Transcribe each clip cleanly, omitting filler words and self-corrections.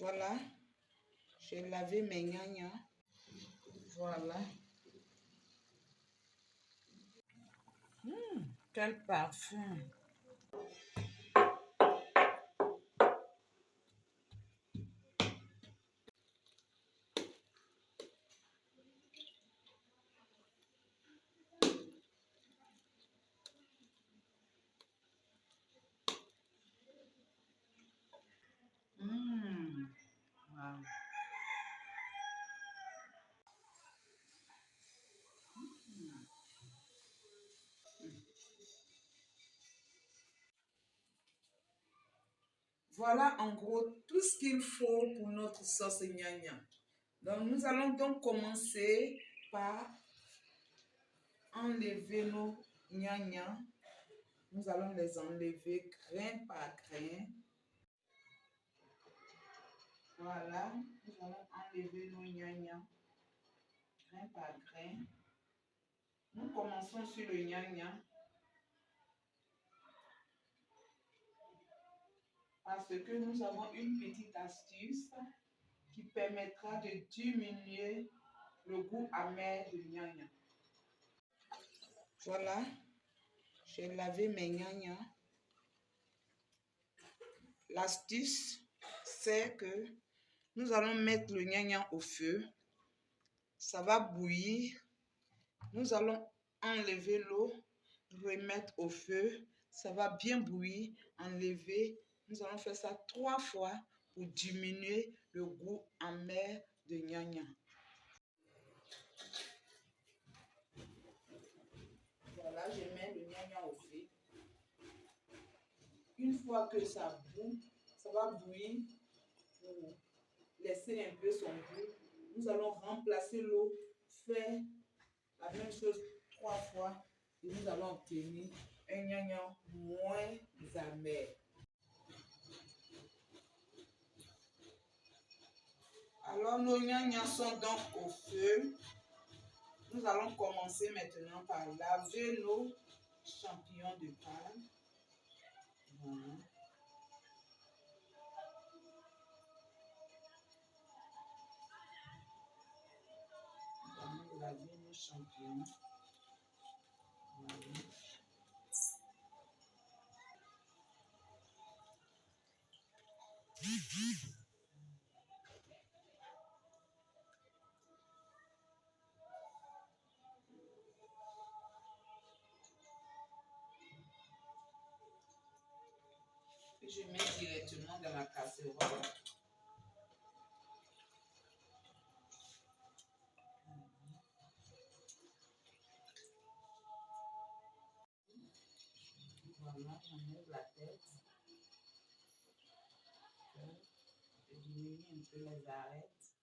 Voilà, j'ai lavé mes gnagnas. Voilà. Quel parfum! Wow. Voilà en gros tout ce qu'il faut pour notre sauce gnagna. Donc nous allons donc commencer par enlever nos gnagnas. Nous allons les enlever grain par grain. Voilà, nous allons enlever nos gnagnas grain par grain. Nous commençons sur le gnagna parce que nous avons une petite astuce qui permettra de diminuer le goût amer du gnagna. Voilà, j'ai lavé mes gnagnas. L'astuce, c'est que nous allons mettre le gnagna au feu. Ça va bouillir. Nous allons enlever l'eau, remettre au feu. Ça va bien bouillir, enlever. Nous allons faire ça 3 fois pour diminuer le goût amer de gnagna. Voilà, je mets le gnagna au feu. Une fois que ça bout, ça va bouillir pour laisser un peu son goût. Nous allons remplacer l'eau, faire la même chose 3 fois et nous allons obtenir un gnagna moins amer. Alors nos gnagnas sont donc au feu. Nous allons commencer maintenant par laver nos champignons de palme. Voilà. Nous allons laver nos champignons. Voilà. Et je mets directement dans la casserole. Voilà, j'enlève la tête. Je diminue un peu les arêtes.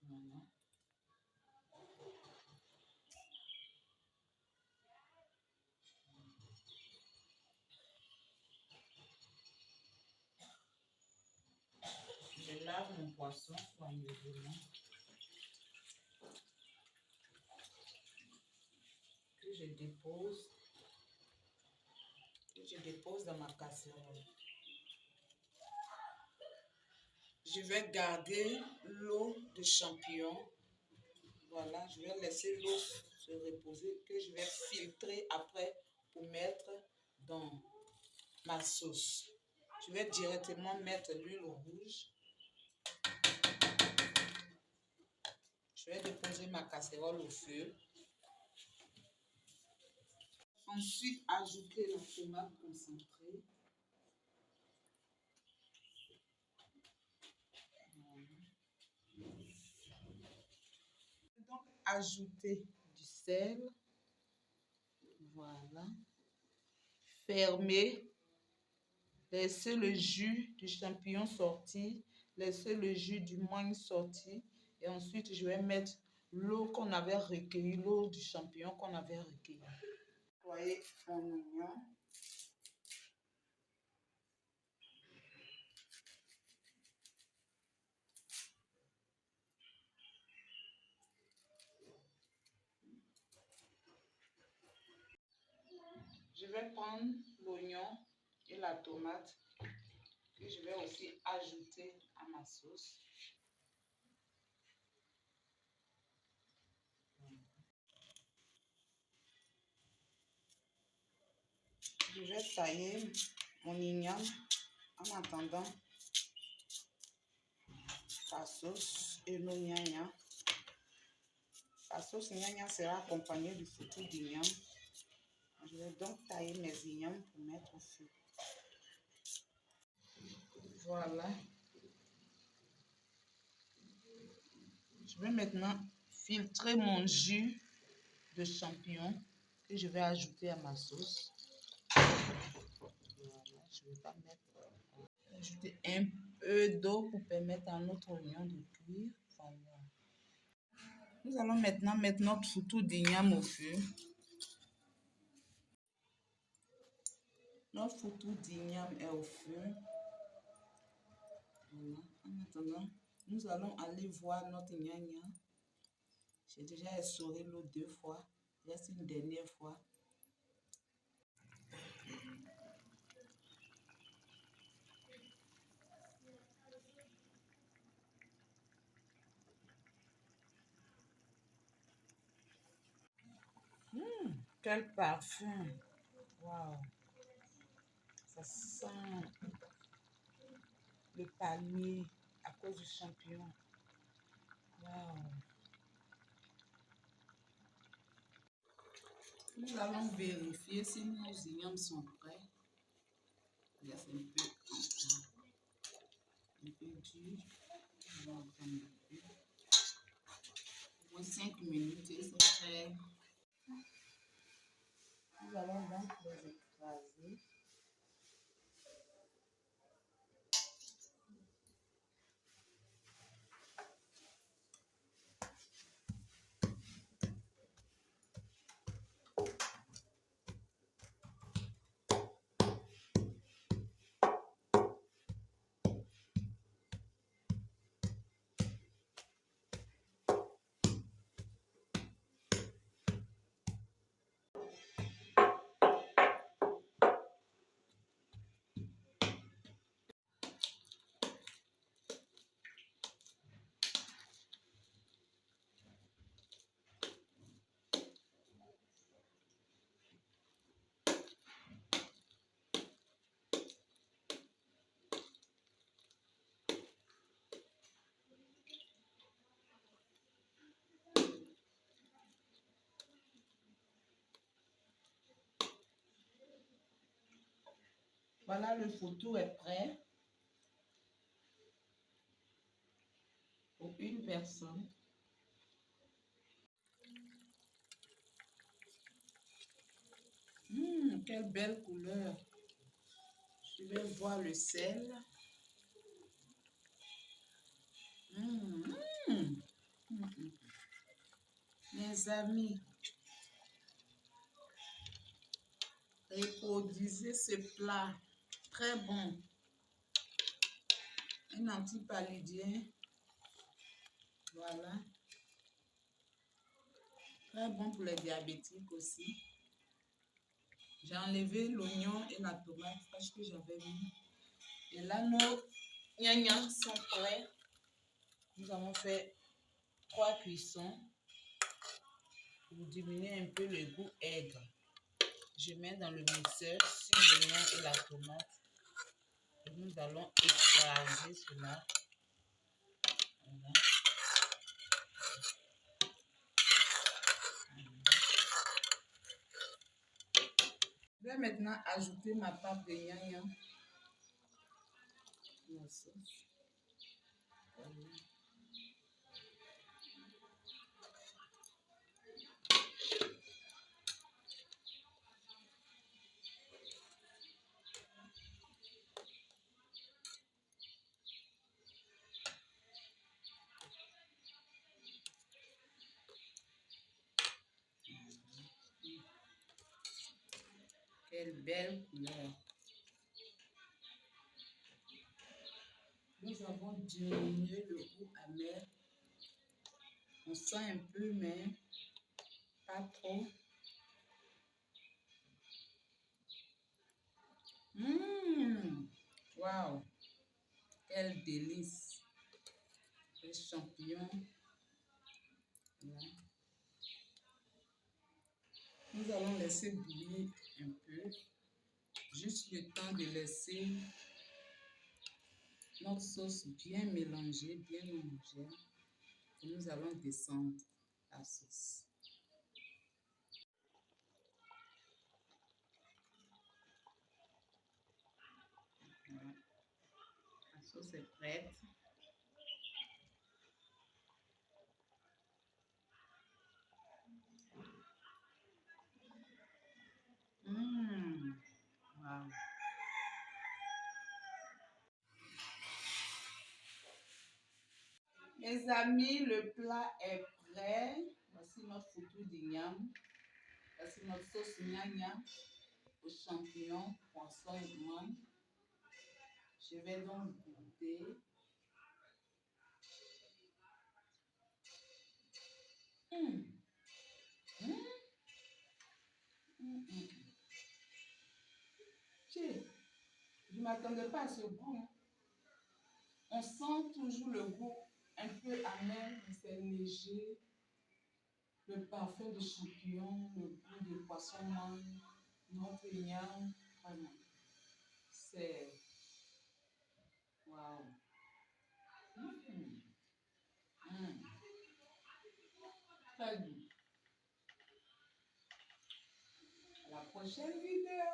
Voilà. Je lave mon poisson soigneusement. Que je dépose dans ma casserole. Je vais garder l'eau de champignon. Voilà, je vais laisser l'eau se reposer que je vais filtrer après pour mettre dans ma sauce. Je vais directement mettre l'huile rouge. Je vais déposer ma casserole au feu. Ensuite, ajouter la tomate concentrée. Donc, ajouter du sel. Voilà. Fermer. Laisser le jus du champignon sortir. Laisser le jus du mangue sortir. Et ensuite, je vais mettre l'eau qu'on avait recueillie, l'eau du champignon qu'on avait recueillie. Nettoyer mon oignon. Je vais prendre l'oignon et la tomate que je vais aussi aussi ajouter à ma sauce. Je vais tailler mon igname en attendant la sauce et nos gnagnas. La sauce gnagna sera accompagnée du foutu d'igname. Je vais donc tailler mes ignames pour mettre au feu. Voilà. Je vais maintenant filtrer mon jus de champignons que je vais ajouter à ma sauce. Voilà, je vais pas mettre. Ajouter un peu d'eau pour permettre à notre oignon de cuire. Voilà. Nous allons maintenant mettre notre foutu d'igname au feu. Notre foutu d'igname est au feu. Voilà. En attendant, nous allons aller voir notre gnagna. J'ai déjà essoré l'eau 2 fois. Reste une dernière fois. Quel parfum! Waouh! Ça sent le palmier à cause du champignon. Waouh! Nous allons vérifier si nos ignames sont prêts. Là, c'est un peu dur. On va attendre un peu. Au moins 5 minutes et c'est prêt. Nous allons donc les écraser. Voilà, le foutu est prêt pour une personne. Quelle belle couleur! Je vais voir le sel. Mes amis, reproduisez ce plat. Très bon. Un antipaludien. Voilà. Très bon pour les diabétiques aussi. J'ai enlevé l'oignon et la tomate parce que j'avais mis. Et là, nos gnagnas sont prêts. Nous avons fait 3 cuissons pour diminuer un peu le goût aigre. Je mets dans le mixeur sur l'oignon et la tomate. Et nous allons écraser cela. Voilà. Je vais maintenant ajouter ma pâte de gnagna. La sauce. Voilà. Quelle belle couleur. Nous avons diminué le goût amer. On sent un peu, mais pas trop. Waouh! L délice. Les champignons. Voilà. Nous allons laisser bouillir un peu. Juste le temps de laisser notre sauce bien mélangée, bien homogène. Et nous allons descendre la sauce. Voilà. La sauce est prête. Wow. Mes amis, le plat est prêt. Voici notre foutou d'igname. Voici notre sauce gnagna aux champignons, poisson et mangue. Je vais donc goûter. Je ne m'attendais pas à ce goût. On sent toujours le goût un peu amer, mais c'est léger. Le parfum de champignons, le goût de poisson mangue, notre igname, vraiment. C'est... Waouh! Très doux. À la prochaine vidéo!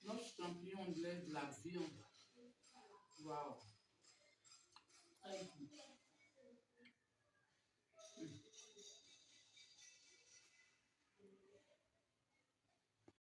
Notre champignon de la viande. Waouh!